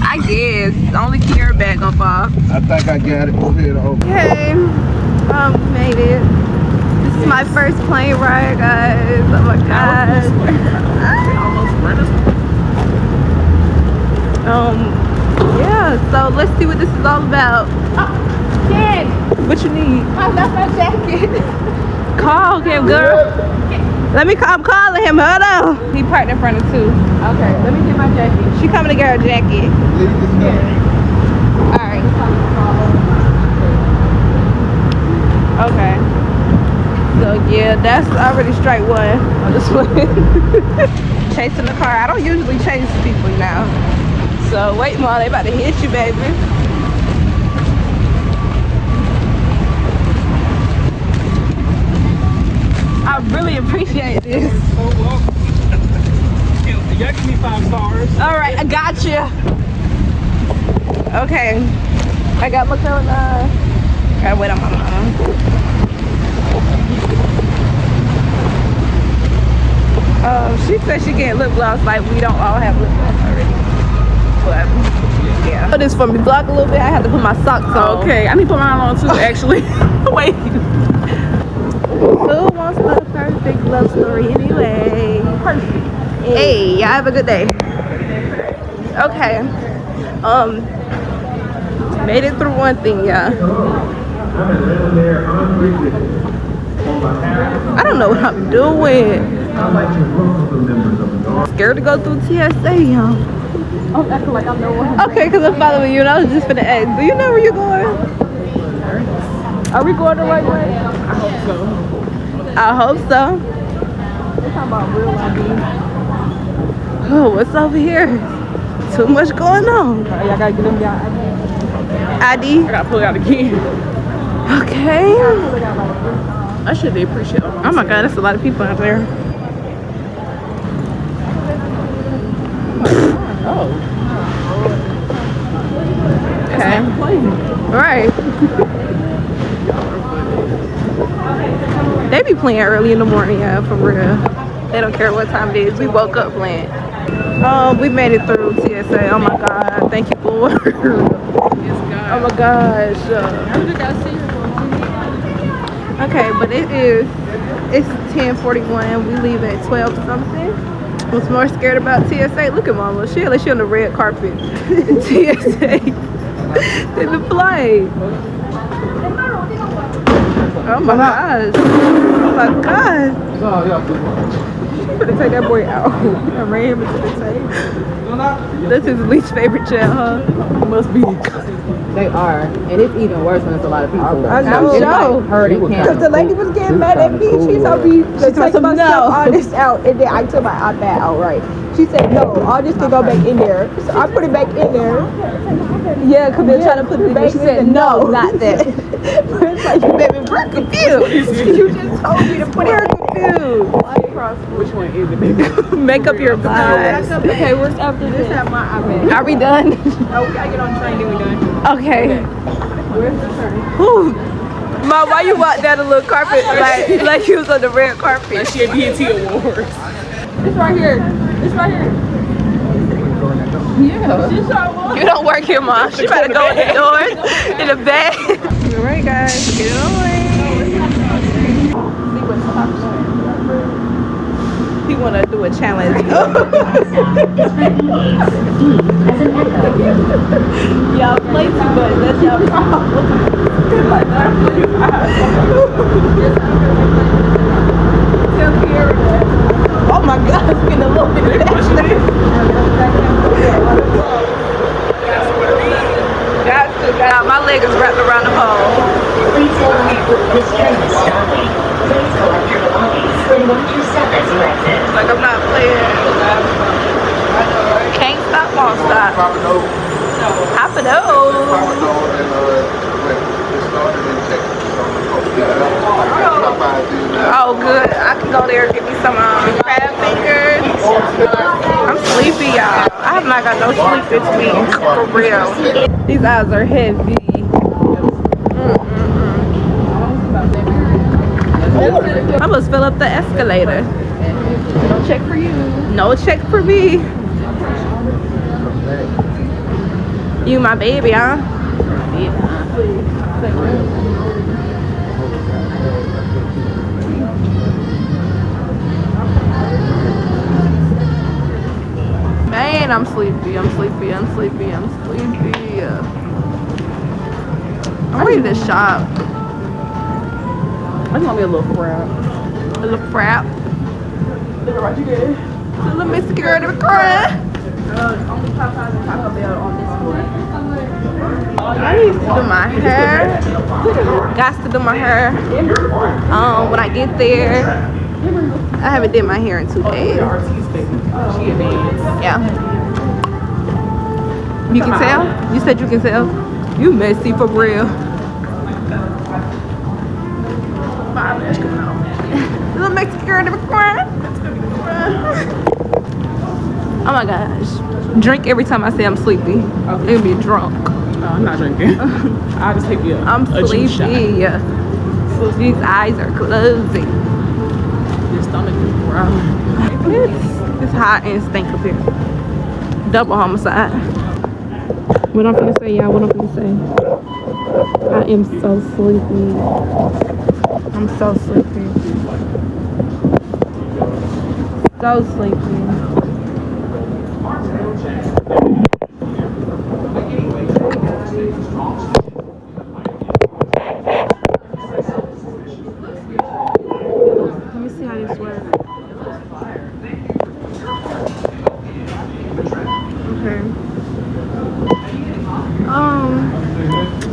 I guess. Only Kiara bag gonna fall. I think I got it. Go ahead. Okay. Made it. This is my first plane ride, guys. Oh my god. Yeah, so let's see what this is all about. Ken, What you need? I left my jacket. Call him, girl. I'm calling him. Hold on. He parked in front of two. Okay, let me get my jacket. She coming to get her jacket. Alright. Okay. So yeah, that's already strike one on this one. Chasing the car. I don't usually chase people now. So wait, Mom, they about to hit you, baby. I really appreciate this. Y'all give me 5 stars. All right, I got you. Okay, I got my phone. Gotta wait on my mom. She said she get lip gloss, like we don't all have lip gloss already. But yeah. Put this for me. Vlog a little bit. I have to put my socks on. Okay, I need to put mine on too, actually. Wait. Who wants the perfect love story anyway? Perfect. Hey, y'all have a good day. Okay. Made it through one thing, y'all. I don't know what I'm doing. Scared to go through TSA, y'all. I'm acting like I know what. Okay, because I'm following you and I was just finna ask, do you know where you're going? Are we going the right way? I hope so. We're talking about real ID. Oh, what's over here? Too much going on. Alright, y'all gotta get them y'all ID. ID? I gotta pull it out again. Okay. I should appreciate it. Oh my god, that's a lot of people out there. Oh. Okay. Right. They be playing early in the morning, yeah, for real. They don't care what time it is. We woke up playing. We made it through TSA. Oh my god, thank you, Lord. Oh my gosh. Okay, but it's 10:41. We leave at 12 something. What's more scared about TSA? Look at Mama. She on the red carpet. TSA. They've been flying. Oh my gosh. Oh my god. She better take that boy out. I ran him into the tape. That's his least favorite child, huh? Must be. They are, and it's even worse when it's a lot of people. I know. It's like hurting Because the lady was getting mad at me. She told me to take my stuff, all this out, and then I took my iPad out, right? She said, no, all this can go back in there. So I put it back in there. Yeah, because they're trying to put it back. She said, no, not that. It's like, Baby, we're confused. you just told me to put it We're confused. Which one is it, baby? Make up your mind. Okay, where's after this? Have my iPad. Are we done? Oh, we gotta get on the train, then we done. Okay. Where's the train? Whew. Ma, why you walk down the little carpet like you was on the red carpet? Like she had BET Awards. It's right here. It's right here. Yeah. She's so You don't work here, Mom. She better go in the doors, in the back. All right, guys, get it away. See what's popping. He wanna do a challenge. Y'all play too much. That's y'all problem. Tell Kiara that. Oh my God, it's getting a little bit faster. God, my leg is wrapped around the pole. Please hold me with this train is stopping. Please collect your belongings from 127 to exit. Like I'm not playing. Can't stop, won't stop. Happedo. Oh, good. I can go there and get me some crab fingers. I'm sleepy, y'all. I have not got no sleep this week, for real. These eyes are heavy. I must fill up the escalator. No check for you. No check for me. You my baby, huh? Man, I'm sleepy. I'm sleepy. I'm sleepy. I'm sleepy. I'm ready to shop. That's gonna be a little crap. A little frap. Look right you there. A little Mr. Girl to cry. Only Popeyes and Taco Bell on this floor. I need to do my hair. Got to do my hair. When I get there, I haven't did my hair in 2 days. She advanced. Yeah. You can tell? You said you can tell? You messy for real. Little Mexican girl never cry. Oh my gosh. Drink every time I say I'm sleepy. Okay. It'll be drunk. No, I'm not drinking. I'll just take you I'm a juice shot. sleepy. These eyes are closing. Your stomach is growling. It's hot and stink up here. Double homicide. What I'm finna say, y'all, what I'm finna say. I am so sleepy. I'm so sleepy. So sleepy. Let me see how this works. Okay.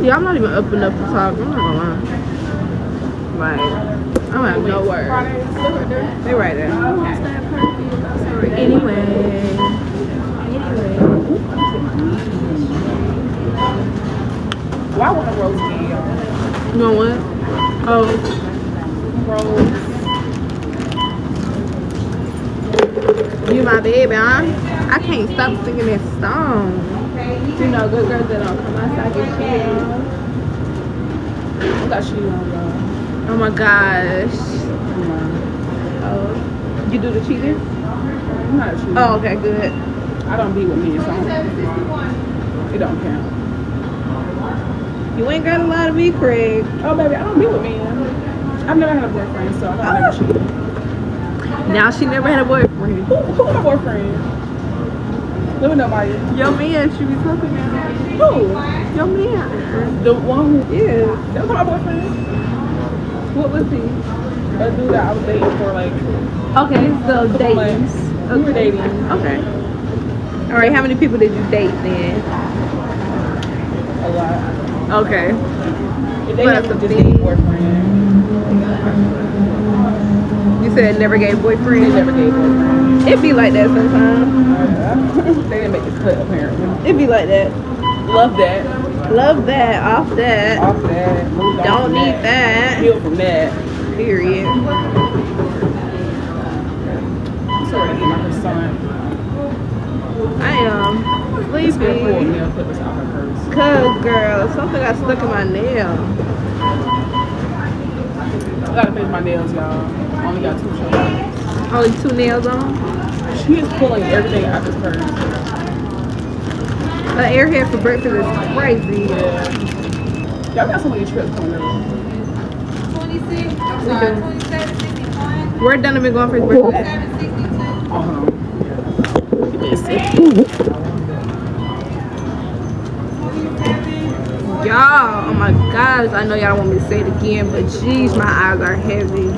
Yeah, I'm not even up enough to talk. I'm not gonna lie. Like, I don't have no words. They right there. Anyway. Why want a rose cake? You want what? Oh, Rose. you my baby, huh? I can't stop singing that song. You know, good girls that don't come outside get shit on. I got you on, y'all. Oh my gosh. Oh, you do the cheating? I'm not a cheater. Oh, okay, good. I don't be with me, so it don't count. You ain't got a lot of me, Craig. Oh, baby, I don't be with men. I've never had a boyfriend, so I don't never cheat. Now she never had a boyfriend. Who my boyfriend? Let me know about it. Your man she be talking about. Who? Your man. The one who, Yeah. that was my boyfriend. What was he? A dude that I was dating for like Okay, so a couple dating. months. We were dating. Okay. All right, how many people did you date then? A lot. Okay. If they What never else? just gave boyfriend. You said never gave They boyfriend? never gave boyfriend. It be like that sometimes. They didn't make the cut apparently. It be like that. Love that. Love that, off that. Off that. Moved on Don't from need that. Healed from that. Period. I'm sorry to get my son. I am He's been full sleepy. nail clippers out her purse. Cause girl, something got stuck in my nail. I gotta finish my nails, y'all. I only got 2 shows. Only 2 nails on. She is pulling everything out this purse. An airhead for breakfast is crazy. Yeah. Y'all got so many trips coming up. 26, I'm sorry, 2761, Where Donovan going for his birthday? 762. Uh-huh. Y'all, oh my gosh, I know y'all want me to say it again, but jeez, my eyes are heavy.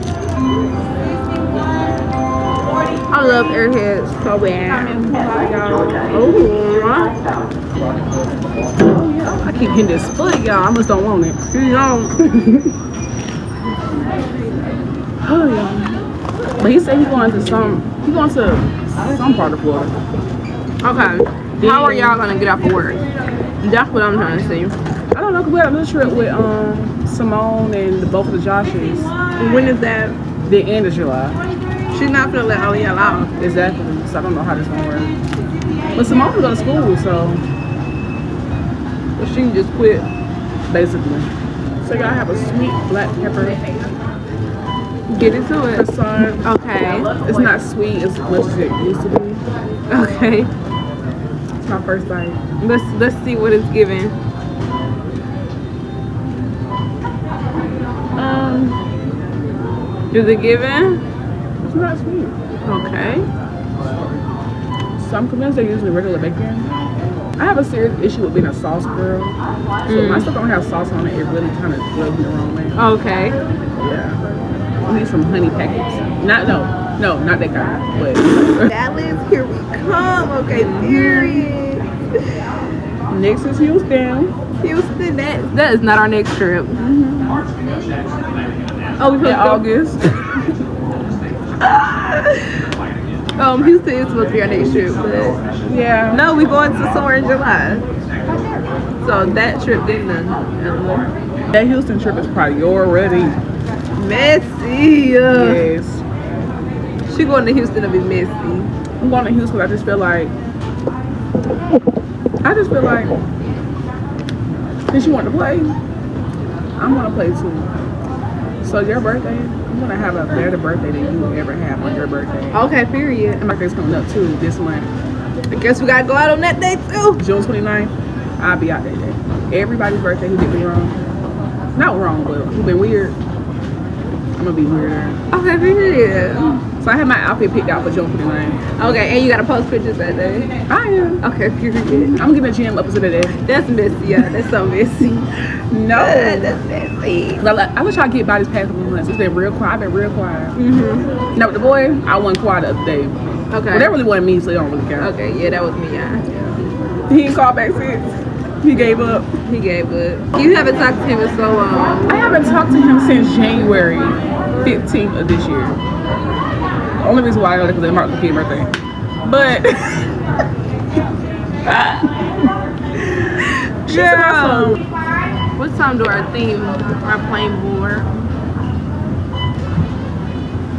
I love airheads so bad. Oh, I keep hitting this foot, y'all. I just don't want it. you know, Oh, yeah. But he said he's going to some part of Florida. okay. How are y'all gonna get off of work? That's what I'm trying to see. I don't know, because we had a little trip with Simone and both of the Joshes. When is that? The end of July. She's not gonna let all y'all out. Exactly. So I don't know how this gonna work. But Simone was going to school, so But she can just quit. basically. So you gotta have a sweet black pepper Get into it. croissant. Okay. It's not sweet as much as it used to be. Okay. It's my first bite. Let's see what it's giving. Is it giving? It's not sweet. Okay. So I'm convinced they're using the regular bacon. I have a serious issue with being a sauce girl. So if my stuff don't have sauce on it, it really kind of rubs me the wrong way. Okay. Yeah. I need some honey packets. Not that kind. But Dallas, here we come. Okay, period. next is Houston. Houston, that is not our next trip. Oh, we In supposed to August. go. Houston is supposed to be our next trip, but Yeah. no, we going to somewhere in July. So that trip didn't. That Houston trip is probably already. Messy. Yes. She going to Houston to be messy. I'm going to Houston. I just feel like since you want to play, I'm gonna play too. So your birthday, I'm gonna have a better birthday than you will ever have on your birthday. Okay, period. And my birthday's coming up too this month. I guess we gotta go out on that day too. June 29th, I'll be out that day. Everybody's birthday who did me wrong. Not wrong, but who been weird. I'm gonna be weirder. Okay, period. So I had my outfit picked out for June 29th. Okay, and you gotta post pictures that day. I am. Okay, period. I'm getting a gym up to the day. That's messy, yeah. That's so messy. No. That's messy. I wish I could get by this past couple months. It's been real quiet. I've been real quiet. Mm-hmm. Now with the boy, I wasn't quiet the other day. Okay. But that really wasn't me, so it don't really count. Okay, yeah, that was me, yeah. He ain't called back since. He gave up. He gave up. You haven't talked to him in so long. I haven't talked to him since January 15th of this year. The only reason why I know that because it's Martin Luther King birthday. But she's awesome. What time do our plane board?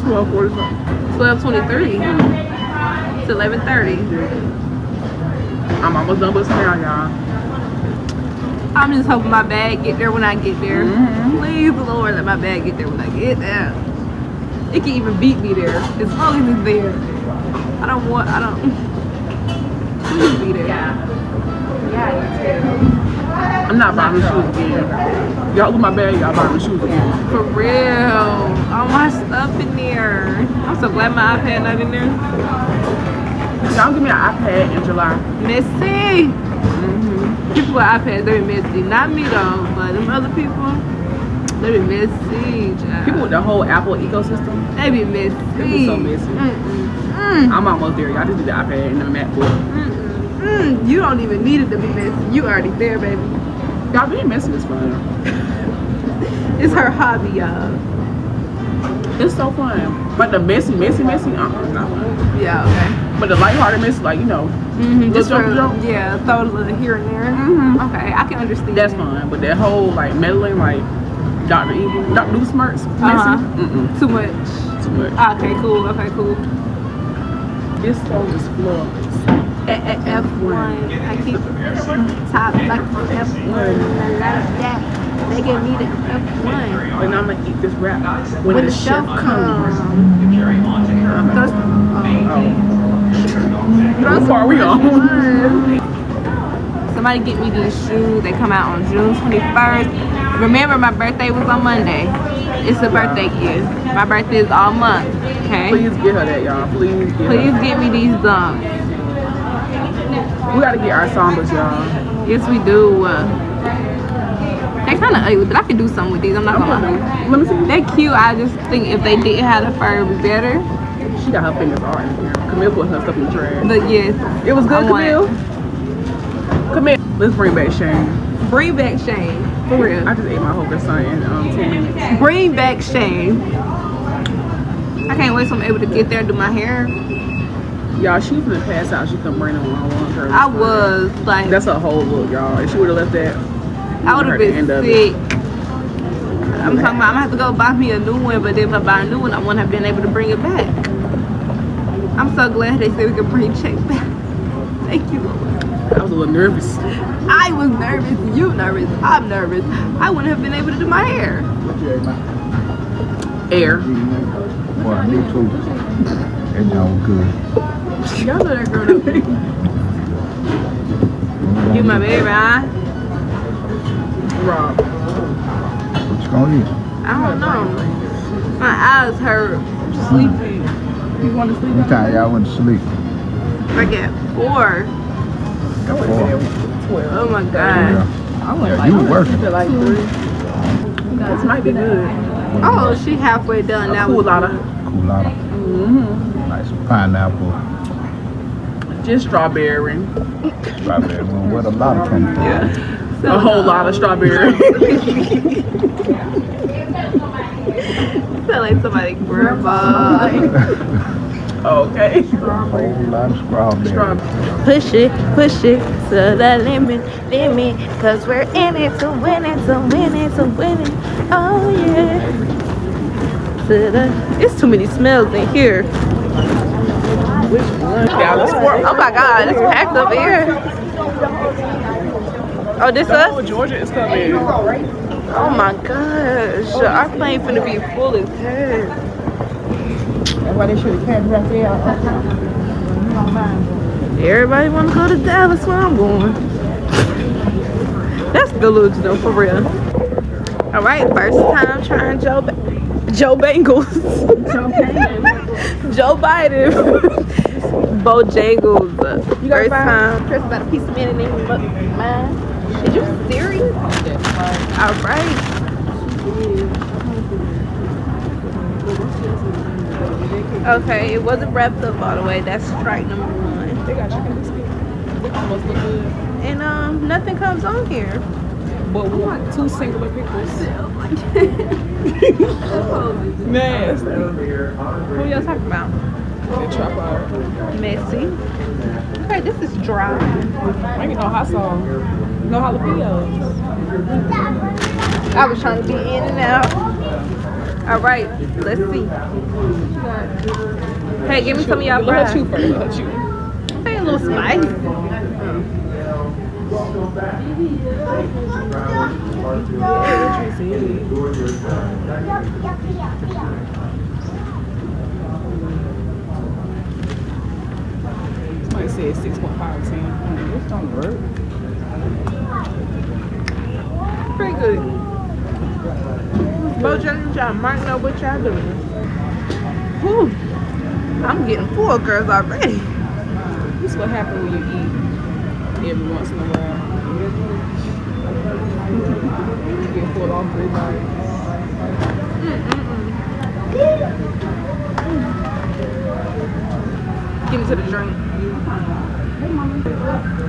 12:45. 12:23 to 11:30. I'm almost done with this now, y'all. I'm just hoping my bag get there when I get there. Mhm. Please, Lord, let my bag get there when I get there. It can even beat me there as long as it's there. Please be there. I'm not buying the shoes again. Y'all look my bag, y'all buying the shoes again. For real. All my stuff in there. I'm so glad my iPad not in there. Y'all give me an iPad in July. Messy. People with iPads, they be messy. Not me though, but them other people, they be messy. Child. People with the whole Apple ecosystem, They be messy. they be so messy. I'm almost there. Y'all just do the iPad and the MacBook. You don't even need it to be messy. You already there, baby. Y'all being messy is fun. It's her hobby, y'all. It's so fun. But the messy, not fun. Yeah, okay. But the lighthearted mess, like, you know, Just little for, joke. yeah, throw a little here and there. Okay, I can understand. That's that. fun. But that whole, like, meddling, like, Dr. Evil, Dr. Do Smarts, messy. Too much. Too much. Okay, cool. Okay, cool. This phone is flawless. F1. I keep top like F1. I love that. They give me the F1. And I'm gonna eat this wrap when the chef comes. How far are we on? Somebody get me these shoes. They come out on June 21st. Remember, my birthday was on Monday. It's a birthday gift. My birthday is all month. Okay. Please get her that, y'all. Please get Please her. get me these dunks. We gotta get our sambas, y'all. Yes, we do. They're kind of ugly, but I could do something with these. I'm not gonna lie. Let me see. They're cute. I just think if they didn't have the fur, it would be better. She got her fingers all in here. Camille put her stuff in the trash. But yes, It was good, I want- Camille. Camille, let's bring back Shane. Bring back Shane. For real. I just ate my whole croissant in 10 minutes. Bring back Shane. I can't wait till I'm able to get there and do my hair. Y'all, she was gonna pass out. She couldn't bring it on her. I was like, That's her whole look, y'all. If she would have left that, I would have at the been end of sick. I'm talking about I'm gonna have to go buy me a new one, but then if I buy a new one, I wouldn't have been able to bring it back. I'm so glad they said we could bring checks back. Thank you, Lord. I was a little nervous. I was nervous, you nervous, I'm nervous. I wouldn't have been able to do my hair. Air. Well, me too. That y'all good. Y'all know that girl. my baby, huh? Rob. What you gonna eat? I don't know. My eyes hurt. Sleepy. You want to sleep? What time y'all went to sleep? Like at 4. I went to bed at 12. Oh my god. Yeah. I went Yeah, like, you were working. at like 3. This might be good. Oh, she halfway done now. Cool lotta. Coolada. Nice pineapple. Just strawberry. Strawberry. Well, what a lot of come from. Yeah. A whole lot of strawberry. Sound like somebody grandma. Okay. A whole lot of strawberry. Strawberry. Push it to the limit, cause we're in it to win it, to win it, to win it. Oh yeah. It's too many smells in here. Dallas Fort Oh my god, it's packed up here. Oh, this Oh, us? Georgia is coming. Oh my gosh, our plane finna be full as heck. That's why they should have carried right there. Everybody wanna go to Dallas where I'm going. That's delusional for real. All right, first time trying Joe Bengals. Joe Biden. Bojangles. First time. Chris about a piece of man and name mine. Is you serious? All right. Okay, it wasn't wrapped up all the way. That's strike number 1. They got chicken biscuit. Almost look good. And nothing comes on here. But we want 2 singular pickles. Nasty. Who y'all talking about? They chop out. Messy. Okay, this is dry. I ain't get no hot sauce. No jalapenos. I was trying to be in and out. All right, let's see. Hey, give me some of y'all Let her fries. chew first. Let her chew. Hey, a little spicy. Somebody said 6.510. This don't work. Pretty good. Bojangles, y'all might know what y'all doing. Whew. I'm getting full, girls, already. This is what happens when you eat every once in a while. You get full off 3 bites. Give me to the drink.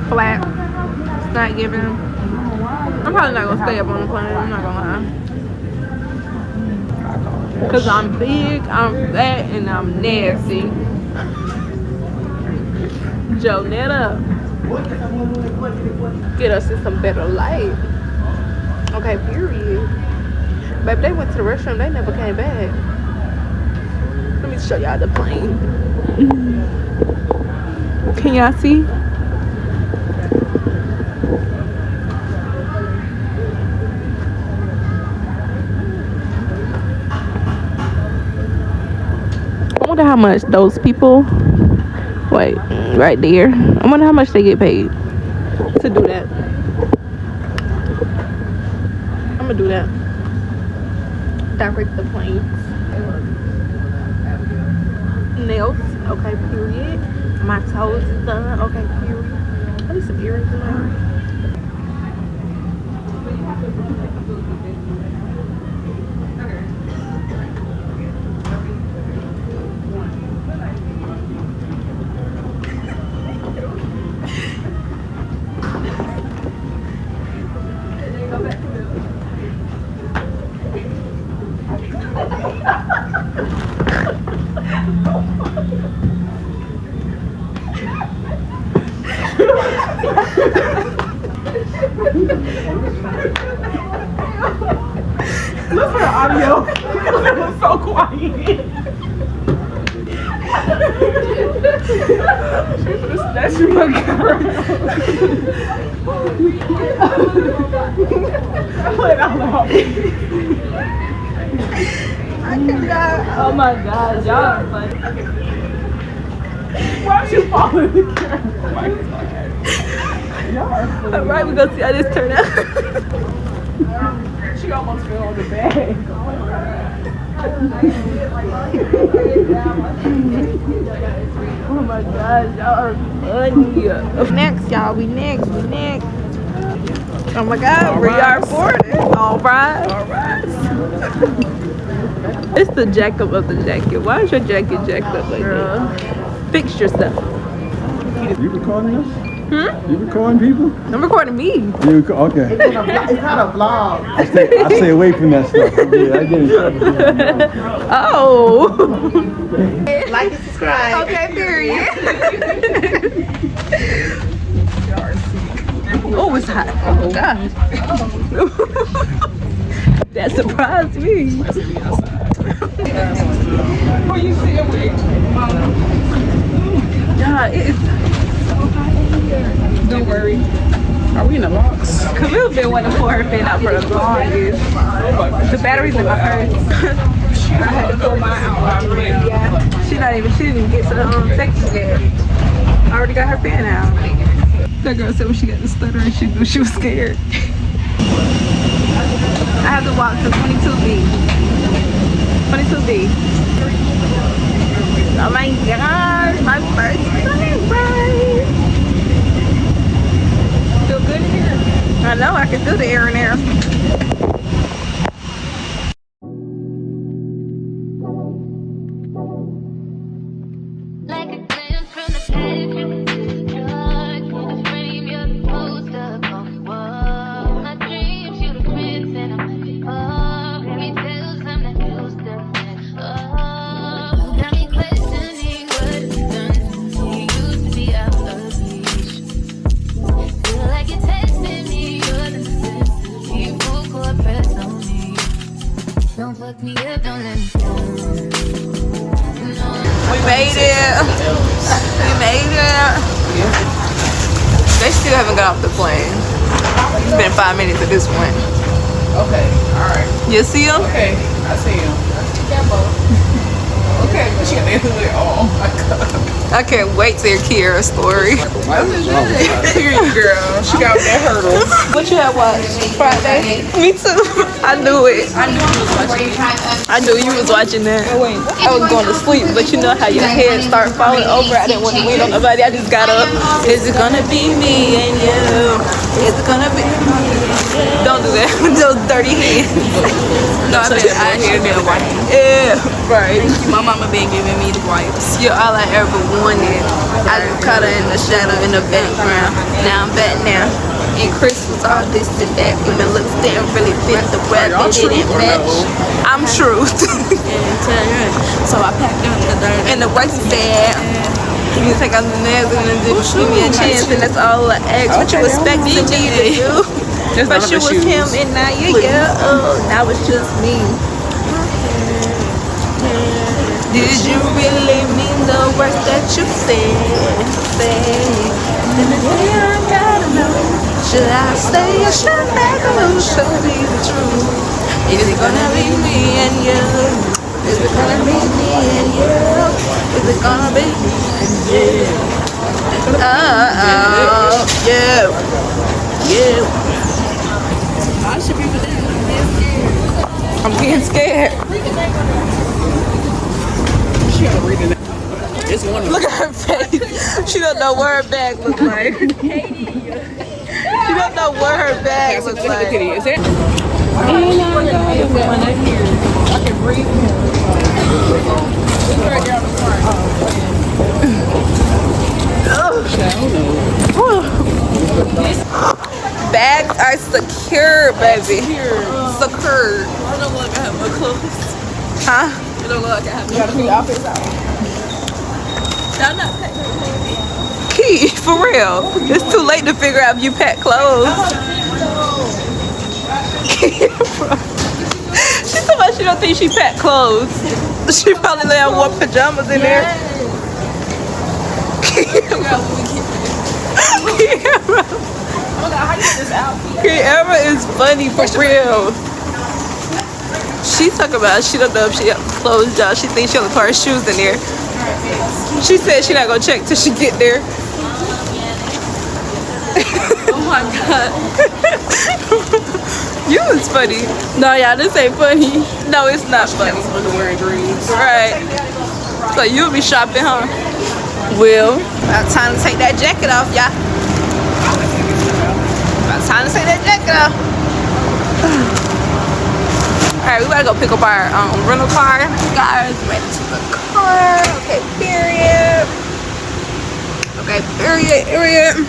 Flat. It's not giving. I'm probably not gonna stay up on the plane. I'm not gonna lie. Cause I'm big, I'm fat, and I'm nasty. Jonetta, get us in some better light. Okay, period. Baby, they went to the restroom. They never came back. Let me show y'all the plane. Can y'all see? I wonder how much those people, wait, right there. I wonder how much they get paid to do that. I'm gonna do that. Direct the planes. Nails, okay, period. My toes is done, okay, period. I need some earrings in there. Look for the audio. It was so quiet. That's your girl. Play it out loud. Oh my god, y'all are funny. Why don't you follow the camera? Oh my God. Y'all are All right, we're gonna see how this turn out. She almost fell on the bag. Oh my gosh, y'all are funny. Next, y'all. We next. Oh my God, we are boarded. All right. It's the jack up of the jacket. Why is your jacket jacked up like that? Fix your stuff. You recording us? Hmm? You recording people? I'm recording me. Okay. It's not a vlog. I stay away from that stuff. Yeah, I get in trouble. Oh. Like and subscribe. Okay, period. Oh, it's hot. Oh, God. That surprised me. Who you sitting with? God, it is. Don't worry. Are we in the box? Camille's been wanting to pull her fan out for the longest. The battery's in my purse. I had to pull mine out. Yeah. She didn't even get to the section yet. I already got her fan out. That girl said when she got the stutter and she knew she was scared. I have to walk to 22B. 22B. Oh my gosh, my first sunrise. Feel good in here? I know, I can feel the air in there. Like a glance from the past, you can see the dark. In the frame, you're the poster on the wall. My dreams, you the prince, and I'm like, oh, fairy tales, I'm not used to them. Oh, got me questioning what it's done to me. Used to be out of reach. Feel like you're testing me, you're the necessity. Full court press on me. Don't fuck me up, don't let me down. We made it. We made it. They still haven't got off the plane. It's been 5 minutes at this point. Okay, alright. You see them? Okay, I see him. Okay, but she got that hood on. Oh my God. I can't wait to hear Kiara's story. Period, girl. She got that hurdle. What you have watched? Friday? Me too. I knew it. I knew you was watching that. I was going to sleep, but you know how your head start falling over. I didn't want to wait on nobody. I just got up. Is it gonna be me and you? Is it gonna be me? Don't do that with those dirty hands. No, I bet I hear them. Yeah, right. My mama been giving me the wipes. You're all I ever wanted. I just caught her in the shadow in the background. Now I'm back now. And Chris was all this and that. And the looks didn't really fit the rap. It didn't match. I'm truth. So I packed up the dirt. And the wife said, you take out the nails and then just give me a chance. And that's all I asked. What you expect me to do? But she was him and now you, now it's just me. Did you really mean the words that you said? And the day I gotta know, should I stay or should I go? Show me the truth. Is it gonna be me and you? Is it gonna be me and you? Is it gonna be me and you? I should be with that. I'm being scared. She got to read it. It's one of Look at her face. She don't know what her bag looks like. She don't know what her bag looks like. Is that? I can breathe. It's right there on the front. Bags are secure, baby. Secure. I don't look like I have my clothes. Huh? I don't look like I have You got to put your outfits out. I'm not packing. Key, for real. It's too late to figure out if you pack clothes. She told me she don't think she packed clothes. She probably lay wore pajamas in there. Kiara is funny for real. She talk about she don't know if she have clothes, y'all. She thinks she only put her shoes in there. She said she not gonna check till she get there. Oh my God. You was funny. No, y'all, this ain't funny. No, it's not funny. Right. So you'll be shopping, huh? Well, about time to take that jacket off, y'all. About time to take that jacket off. Alright, we gotta go pick up our rental car. Guys, ready to the car. Okay, period. Okay, period.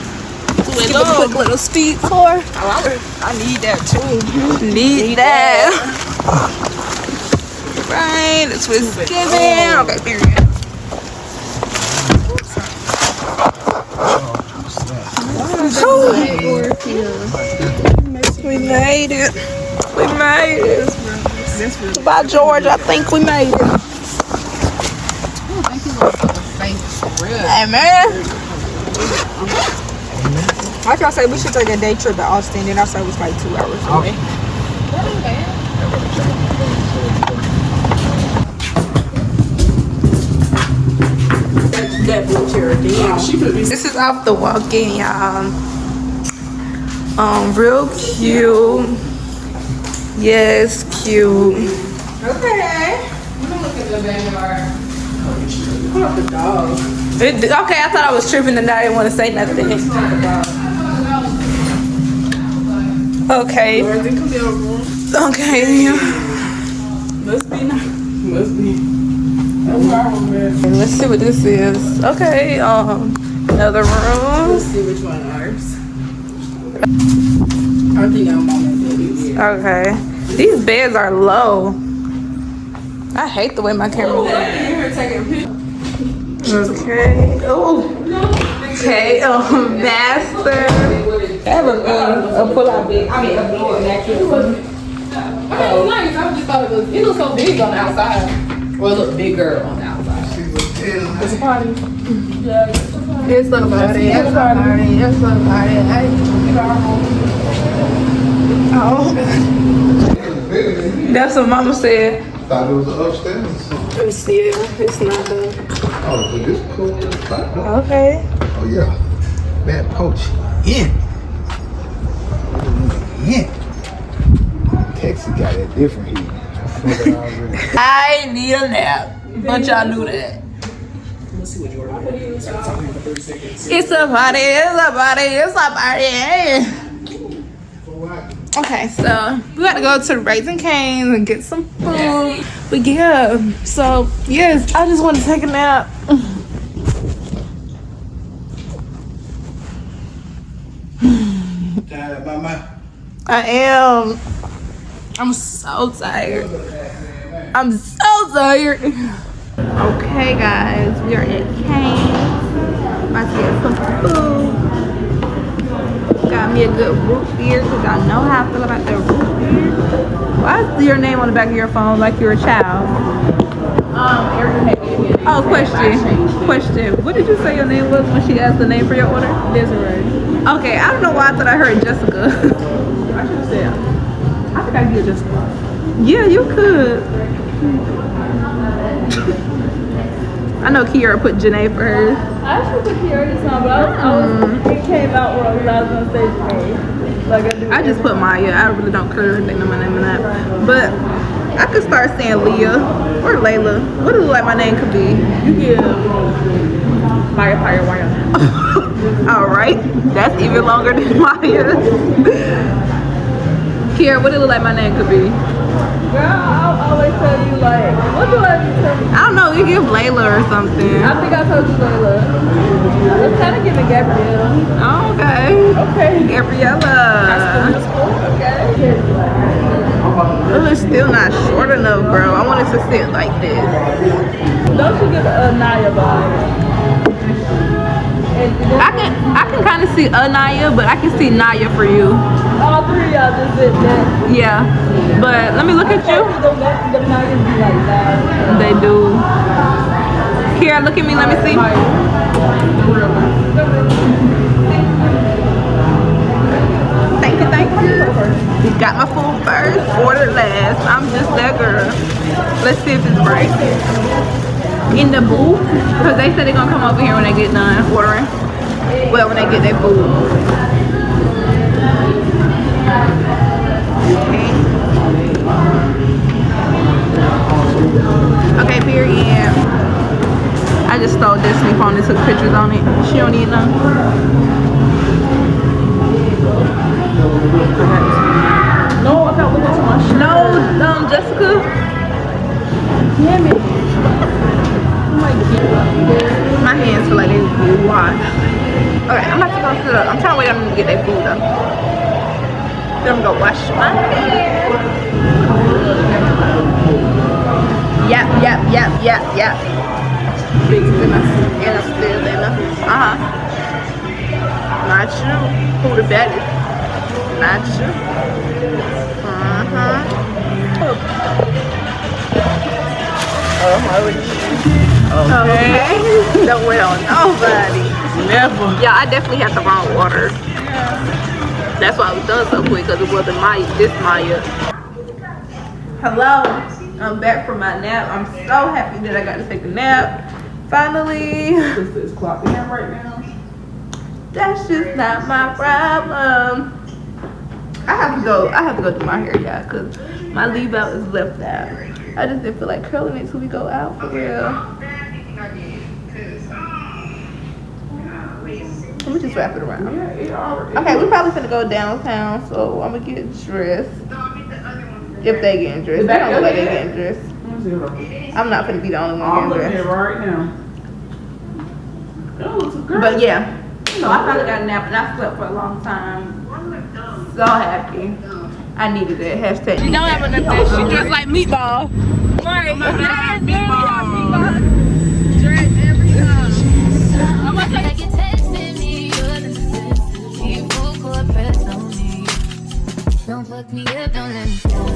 Give a quick little speed tour. I need that too. Need that. Right, this was given. Okay, period. We made it. We made it. By George, I think we made it. Hey, man. I was gonna say we should take a day trip to Austin, and I said it was like 2 hours away. This is off the walk-in, y'all. Real cute. Yes, cute. Okay. Okay, I thought I was tripping and I didn't want to say nothing. Okay. Okay. Must be. Let's see what this is. Okay, another room. Let's see which one ours. I think I'm on that. Okay. These beds are low. I hate the way my camera looks. Okay. Oh. Okay. Master. I have a pull-out bed. I mean, a blow-up mattress. I mean, it was nice. I just thought it looked so big on the outside. Or it looked bigger on the outside. It's a party. Yeah, it's a party. It's a party. It's a party. It's a party. Oh. That's what Mama said. Thought it was upstairs. Yeah, it's not done. Oh, but this cool. Okay. Oh yeah, that poach. Yeah. Yeah. Texas got that different heat. I need a nap. But y'all knew that. It's a party, it's a party, it's a party. Okay, so we gotta go to Raising Cane's and get some food. But yeah, so yes, I just want to take a nap. I am. I'm so tired. I'm so tired. Okay, guys, we are at Cane's. About to get some food. Got me a good root beer because I know how I feel about that root beer. Why is your name on the back of your phone like you're a child? Oh, question. What did you say your name was when she asked the name for your order? Desiree. Okay, I don't know why I thought I heard Jessica. I should have said. I think I can get Jessica. Yeah, you could. I know Kiara put Janae for hers. I should put Kiara this time, but it came out wrong when I was gonna say Janae. Like I just put Maya. I really don't care anything to my name in that. But I could start saying Leah or Layla. What does it look like my name could be? You give Maya Fire Wire. Alright. That's even longer than Maya. Kiara, what does it look like my name could be? Girl, I'll always tell you like, what do I tell you? I don't know, you give Layla or something. I think I told you Layla. It's kind of giving Gabrielle. Oh, okay. Okay. Gabriella. Okay. Oh, it's still not short enough, bro. I want it to sit like this. Don't you give Naya vibe? I can kind of see Anaya, but I can see Naya for you. All three of y'all just did that. Yeah, but let me look at you. The Nayas be like that. They do. Kira, look at me. Let me see. Thank you. You got my food first, order last. I'm just that girl. Let's see if it's right. In the booth, because they said they're gonna come over here when they get done ordering. Well, when they get their food. Okay, period. I just stole Destiny's phone and took pictures on it. She don't need none. No, I'm not looking at my shirt. No, Jessica. Damn it. My hands feel like they need to be washed. Okay, I'm about to go sit up. I'm trying to wait on them to get their food up. Then I'm gonna go wash my hair. Yep. Big in a still in a. Not you. Who the baddest? Not you. Okay. Don't wait on nobody. Never. Yeah, I definitely had the wrong order. That's why I was done so quick, because it wasn't this Maya. Hello, I'm back from my nap. I'm so happy that I got to take a nap. Finally. Sister is clocked in right now. That's just not my problem. I have to go do my hair, y'all, because my leave out is left out. I just didn't feel like curling it till we go out for real. Let me just wrap it around. Okay, we probably finna go downtown, so I'm gonna get dressed. If they getting dressed. They don't look like they getting dressed. I'm not finna be the only one getting dressed. Right now. But yeah, so I finally got a nap and I slept for a long time. So happy. I needed it. Hashtag. She don't have enough that she dressed like meatball. Right. Meatball. Dressed every time. I'm gonna take it. Don't fuck me up, don't let me down.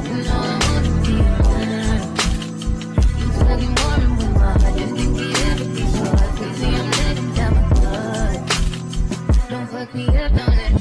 You know I wanna be around. You fucking warm with my heart. Didn't think it ever be so hard. Crazy, I'm letting down my guard. Don't fuck me up, don't let me